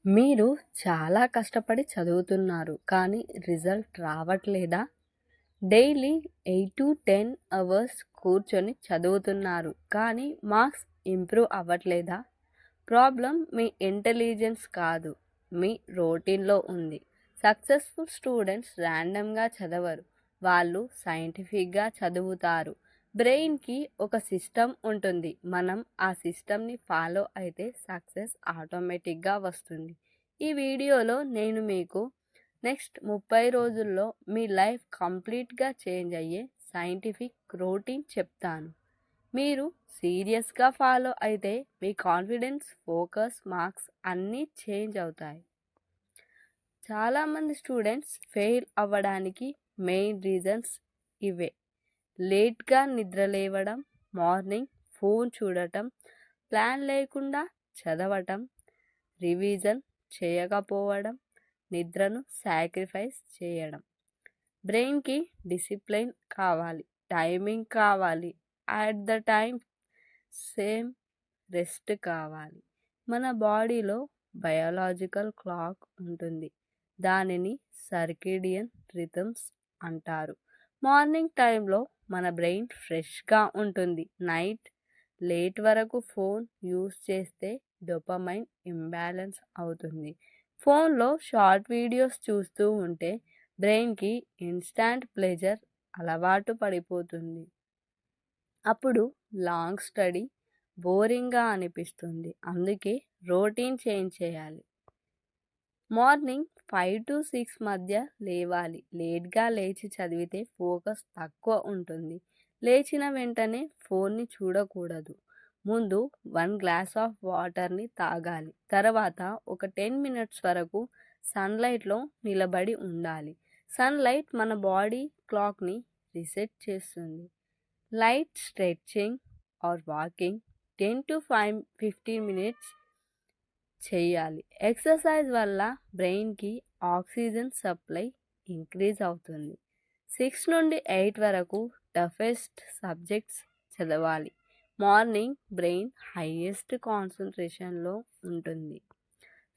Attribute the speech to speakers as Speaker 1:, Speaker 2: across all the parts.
Speaker 1: మీరు చాలా కష్టపడి చదువుతున్నారు కానీ రిజల్ట్ రావట్లేదా? డైలీ 8 to 10 అవర్స్ కూర్చొని చదువుతున్నారు కానీ మార్క్స్ ఇంప్రూవ్ అవ్వట్లేదా? ప్రాబ్లం మీ ఇంటెలిజెన్స్ కాదు, మీ రొటీన్లో ఉంది. సక్సెస్ఫుల్ స్టూడెంట్స్ ర్యాండమ్గా చదవరు, వాళ్ళు సైంటిఫిక్గా చదువుతారు. బ్రెయిన్కి ఒక సిస్టమ్ ఉంటుంది, మనం ఆ సిస్టమ్ని ఫాలో అయితే సక్సెస్ ఆటోమేటిక్గా వస్తుంది. ఈ వీడియోలో నేను మీకు నెక్స్ట్ 30 రోజుల్లో మీ లైఫ్ కంప్లీట్గా చేంజ్ అయ్యే సైంటిఫిక్ రొటీన్ చెప్తాను. మీరు సీరియస్గా ఫాలో అయితే మీ కాన్ఫిడెన్స్, ఫోకస్, మార్క్స్ అన్నీ చేంజ్ అవుతాయి. చాలామంది స్టూడెంట్స్ ఫెయిల్ అవ్వడానికి మెయిన్ రీజన్స్ ఇవే: లేట్గా నిద్ర లేవడం, మార్నింగ్ ఫోన్ చూడటం, ప్లాన్ లేకుండా చదవటం, రివిజన్ చేయకపోవడం, నిద్రను సాక్రిఫైస్ చేయడం. బ్రెయిన్కి డిసిప్లిన్ కావాలి, టైమింగ్ కావాలి, at the time same rest కావాలి. మన బాడీలో బయాలజికల్ క్లాక్ ఉంటుంది, దానిని సర్కేడియన్ రిథమ్స్ అంటారు. మార్నింగ్ టైంలో మన బ్రెయిన్ ఫ్రెష్గా ఉంటుంది. నైట్ లేట్ వరకు ఫోన్ యూస్ చేస్తే డోపమైన్ ఇంబ్యాలెన్స్ అవుతుంది. ఫోన్లో షార్ట్ వీడియోస్ చూస్తూ ఉంటే బ్రెయిన్కి ఇన్స్టాంట్ ప్లెజర్ అలవాటు పడిపోతుంది. అప్పుడు లాంగ్ స్టడీ బోరింగ్గా అనిపిస్తుంది. అందుకే రొటీన్ చేంజ్ చేయాలి. మార్నింగ్ 5 to 6 మధ్య లేవాలి. లేట్గా లేచి చదివితే ఫోకస్ తక్కువ ఉంటుంది. లేచిన వెంటనే ఫోన్ని చూడకూడదు. ముందు 1 గ్లాస్ ఆఫ్ వాటర్ని తాగాలి. తర్వాత ఒక 10 minutes వరకు సన్లైట్లో నిలబడి ఉండాలి. సన్లైట్ మన బాడీ క్లాక్ని రీసెట్ చేస్తుంది. Light stretching or walking 10 to 15 minutes చేయాలి. ఎక్సర్సైజ్ వల్ల బ్రెయిన్కి ఆక్సిజన్ సప్లై ఇంక్రీజ్ అవుతుంది. 6 నుండి 8 వరకు టఫెస్ట్ సబ్జెక్ట్స్ చదవాలి. మార్నింగ్ బ్రెయిన్ హైయెస్ట్ కాన్సన్ట్రేషన్లో ఉంటుంది.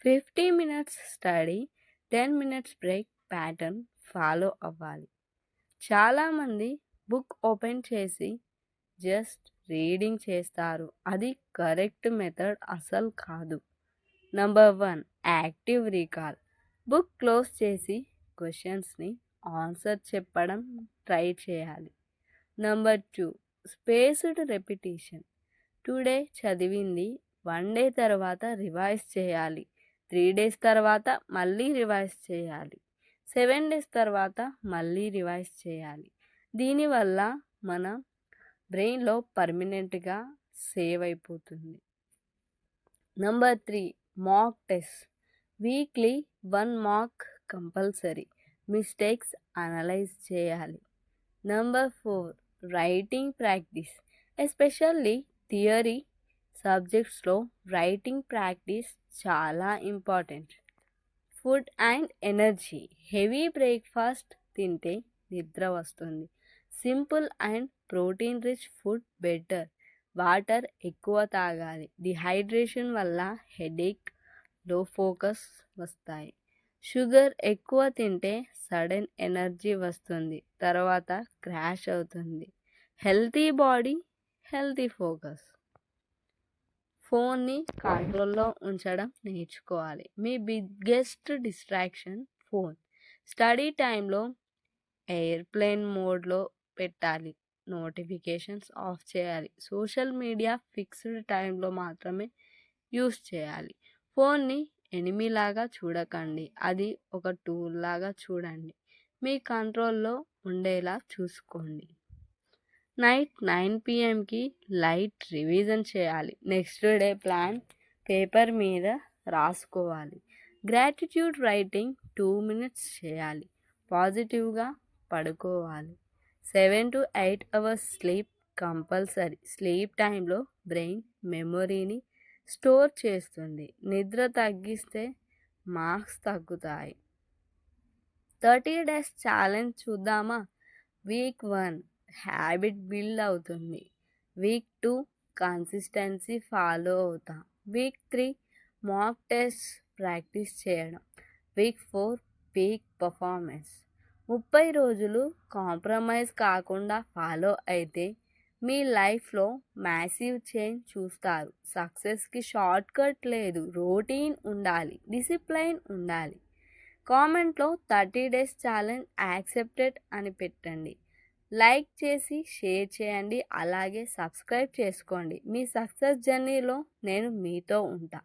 Speaker 1: 50 minutes study, 10 minutes break pattern follow అవ్వాలి. చాలామంది బుక్ ఓపెన్ చేసి జస్ట్ రీడింగ్ చేస్తారు, అది కరెక్ట్ మెథడ్ అసలు కాదు. Number 1, active recall. Book close చేసి క్వశ్చన్స్ని ఆన్సర్ చెప్పడం ట్రై చేయాలి. Number 2, spaced repetition. టుడే చదివింది 1 day తర్వాత రివైజ్ చేయాలి. 3 days తర్వాత మళ్ళీ రివైజ్ చేయాలి. 7 days తర్వాత మళ్ళీ రివైజ్ చేయాలి. దీనివల్ల మన బ్రెయిన్లో పర్మనెంట్గా సేవ్ అయిపోతుంది. Number 3, mock test. Weekly 1 mark compulsory. Mistakes analyse చేయాలి. Number 4, writing practice. Especially theory సబ్జెక్ట్స్లో రైటింగ్ ప్రాక్టీస్ చాలా important. Food and energy. Heavy breakfast తింటే నిద్ర వస్తుంది. Simple and protein rich food better. Water ఎక్కువ తాగాలి. డిహైడ్రేషన్ వల్ల హెడేక్, లో ఫోకస్ వస్తాయి. షుగర్ ఎక్కువ తింటే సడన్ ఎనర్జీ వస్తుంది, తర్వాత క్రాష్ అవుతుంది. Healthy body, healthy focus. ఫోన్ని కంట్రోల్లో ఉంచడం నేర్చుకోవాలి. మీ బిగ్గెస్ట్ డిస్ట్రాక్షన్ ఫోన్. స్టడీ టైంలో ఎయిర్ప్లేన్ మోడ్లో పెట్టాలి. నోటిఫికేషన్స్ ఆఫ్ చేయాలి. సోషల్ మీడియా ఫిక్స్డ్ టైంలో మాత్రమే యూస్ చేయాలి. ఫోన్ని ఎనిమిలాగా చూడకండి, అది ఒక టూల్ లాగా చూడండి. మీ కంట్రోల్లో ఉండేలా చూసుకోండి. నైట్ 9 PM లైట్ రివిజన్ చేయాలి. నెక్స్ట్ డే ప్లాన్ పేపర్ మీద రాసుకోవాలి. గ్రాటిట్యూడ్ రైటింగ్ 2 minutes చేయాలి. పాజిటివ్గా పడుకోవాలి. 7 to 8 hours sleep compulsory. Sleep టైంలో బ్రెయిన్ మెమొరీని స్టోర్ చేస్తుంది. నిద్ర తగ్గిస్తే మార్క్స్ తగ్గుతాయి. 30 days ఛాలెంజ్ చూద్దామా? వీక్ 1 హ్యాబిట్ బిల్డ్ అవుతుంది. వీక్ 2 కన్సిస్టెన్సీ ఫాలో అవుతాం. వీక్ 3 మాక్ టెస్ట్ ప్రాక్టీస్ చేయడం. Week 4 peak performance. 30 రోజులు కాంప్రమైజ్ కాకుండా ఫాలో అయితే మీ లైఫ్లో మ్యాసివ్ చేంజ్ చూస్తారు. సక్సెస్కి షార్ట్ కట్ లేదు. రొటీన్ ఉండాలి, డిసిప్లైన్ ఉండాలి. కామెంట్లో 30 డేస్ ఛాలెంజ్ యాక్సెప్టెడ్ అని పెట్టండి. లైక్ చేసి షేర్ చేయండి. అలాగే సబ్స్క్రైబ్ చేసుకోండి. మీ సక్సెస్ జర్నీలో నేను మీతో ఉంటా.